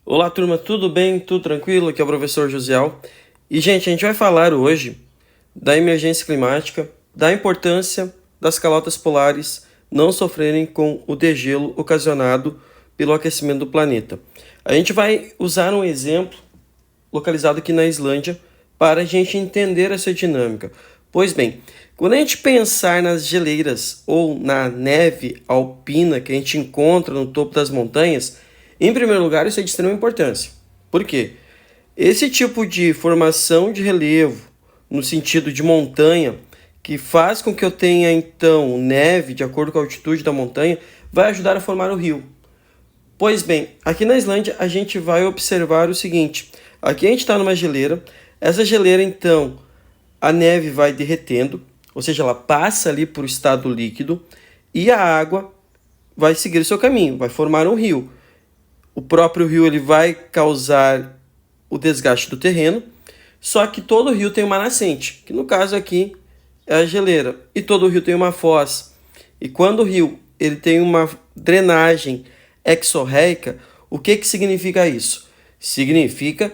Olá, turma, tudo bem? Tudo tranquilo? Aqui é o professor Josiel. E, gente, a gente vai falar hoje da emergência climática, da importância das calotas polares não sofrerem com o degelo ocasionado pelo aquecimento do planeta. A gente vai usar um exemplo localizado aqui na Islândia para a gente entender essa dinâmica. Pois bem, quando a gente pensar nas geleiras ou na neve alpina que a gente encontra no topo das montanhas, em primeiro lugar, isso é de extrema importância. Por quê? Esse tipo de formação de relevo, no sentido de montanha, que faz com que eu tenha então neve de acordo com a altitude da montanha, vai ajudar a formar o rio. Pois bem, aqui na Islândia a gente vai observar o seguinte: aqui a gente está numa geleira, essa geleira então a neve vai derretendo, ou seja, ela passa ali por estado líquido e a água vai seguir o seu caminho, vai formar um rio. O próprio rio ele vai causar o desgaste do terreno, só que todo rio tem uma nascente, que no caso aqui é a geleira, e todo rio tem uma foz. E quando o rio ele tem uma drenagem exorreica, o que significa isso? Significa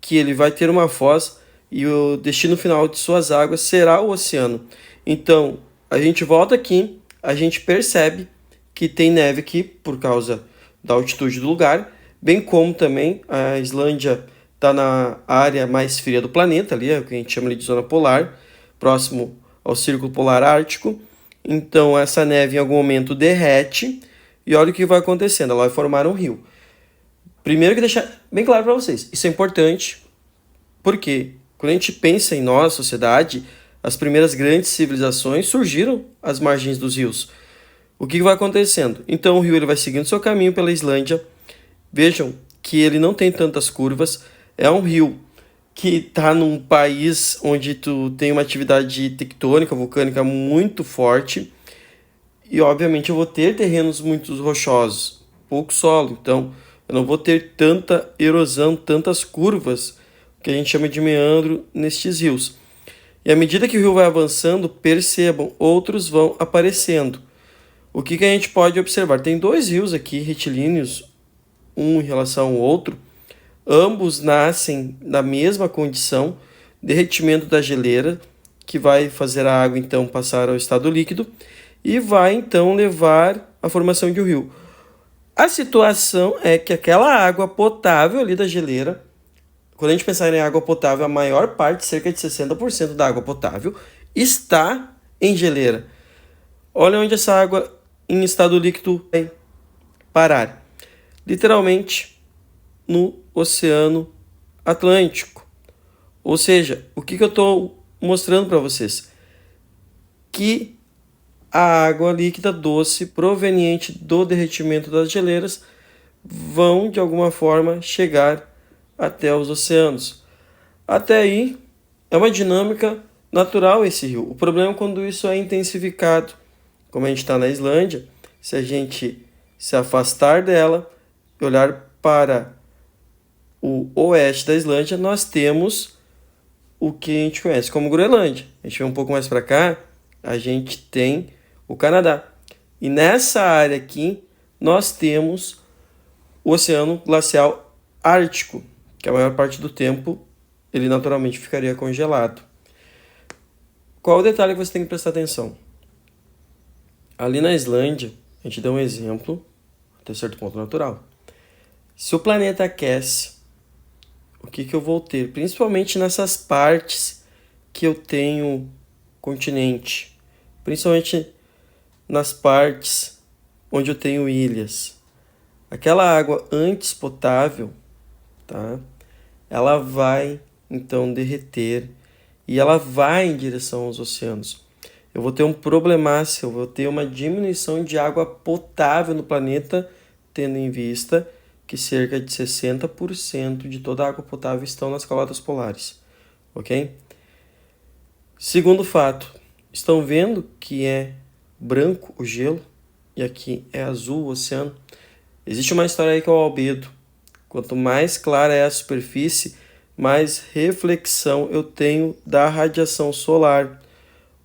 que ele vai ter uma foz e o destino final de suas águas será o oceano. Então, a gente volta aqui, a gente percebe que tem neve aqui por causa da altitude do lugar, bem como também a Islândia está na área mais fria do planeta, ali, é o que a gente chama de zona polar, próximo ao Círculo Polar Ártico. Então essa neve em algum momento derrete e olha o que vai acontecendo, ela vai formar um rio. Primeiro que deixar bem claro para vocês, isso é importante porque quando a gente pensa em nós, sociedade, as primeiras grandes civilizações surgiram às margens dos rios. O que vai acontecendo? Então o rio ele vai seguindo seu caminho pela Islândia. Vejam que ele não tem tantas curvas, é um rio que está num país onde tu tem uma atividade tectônica, vulcânica muito forte e obviamente eu vou ter terrenos muito rochosos, pouco solo, então eu não vou ter tanta erosão, tantas curvas, que a gente chama de meandro nestes rios. E à medida que o rio vai avançando, percebam, outros vão aparecendo. O que a gente pode observar? Tem dois rios aqui retilíneos, um em relação ao outro, ambos nascem na mesma condição, derretimento da geleira, que vai fazer a água então passar ao estado líquido e vai então levar à formação de um rio. A situação é que aquela água potável ali da geleira, quando a gente pensar em água potável, a maior parte, cerca de 60% da água potável, está em geleira. Olha onde essa água em estado líquido vai parar. Literalmente no Oceano Atlântico. Ou seja, o que eu estou mostrando para vocês? Que a água líquida doce proveniente do derretimento das geleiras vão, de alguma forma, chegar até os oceanos. Até aí, é uma dinâmica natural esse rio. O problema é quando isso é intensificado. Como a gente está na Islândia, se a gente se afastar dela e olhar para o oeste da Islândia, nós temos o que a gente conhece como Groenlândia. A gente vem um pouco mais para cá, a gente tem o Canadá. E nessa área aqui, nós temos o Oceano Glacial Ártico, que a maior parte do tempo ele naturalmente ficaria congelado. Qual o detalhe que você tem que prestar atenção? Ali na Islândia, a gente dá um exemplo, até certo ponto natural. Se o planeta aquece, o que eu vou ter? Principalmente nessas partes que eu tenho continente, principalmente nas partes onde eu tenho ilhas. Aquela água antes potável, tá? Ela vai então derreter e ela vai em direção aos oceanos. Eu vou ter um problemaço, eu vou ter uma diminuição de água potável no planeta, tendo em vista que cerca de 60% de toda a água potável estão nas calotas polares, ok? Segundo fato, estão vendo que é branco o gelo e aqui é azul o oceano? Existe uma história aí que é o albedo. Quanto mais clara é a superfície, mais reflexão eu tenho da radiação solar,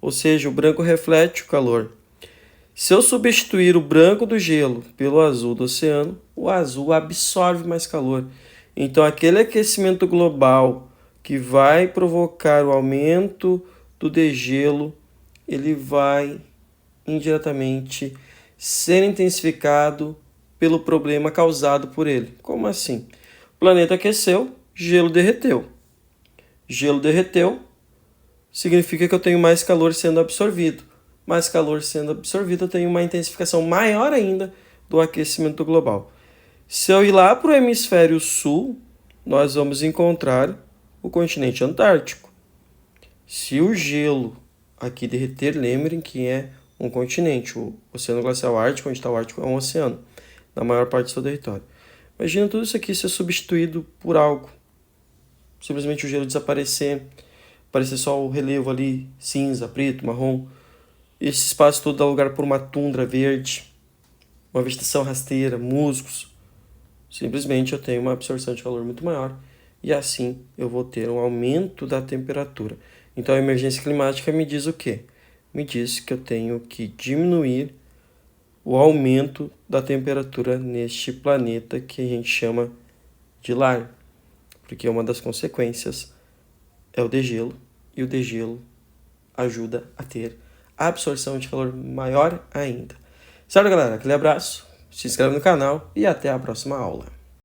ou seja, o branco reflete o calor. Se eu substituir o branco do gelo pelo azul do oceano, o azul absorve mais calor. Então, aquele aquecimento global que vai provocar o aumento do degelo, ele vai indiretamente ser intensificado pelo problema causado por ele. Como assim? O planeta aqueceu, gelo derreteu. Gelo derreteu significa que eu tenho mais calor sendo absorvido. Mais calor sendo absorvido, eu tenho uma intensificação maior ainda do aquecimento global. Se eu ir lá para o hemisfério sul, nós vamos encontrar o continente antártico. Se o gelo aqui derreter, lembrem que é um continente. O Oceano Glacial Ártico, onde está o Ártico, é um oceano, na maior parte do seu território. Imagina tudo isso aqui ser substituído por algo. Simplesmente o gelo desaparecer, aparecer só o relevo ali, cinza, preto, marrom. Esse espaço todo dá lugar por uma tundra verde, uma vegetação rasteira, musgos. Simplesmente eu tenho uma absorção de calor muito maior e assim eu vou ter um aumento da temperatura. Então a emergência climática me diz o quê? Me diz que eu tenho que diminuir o aumento da temperatura neste planeta que a gente chama de lar, porque uma das consequências é o degelo, e o degelo ajuda a ter a absorção de calor maior ainda. Certo, galera? Aquele abraço, se inscreve no canal e até a próxima aula.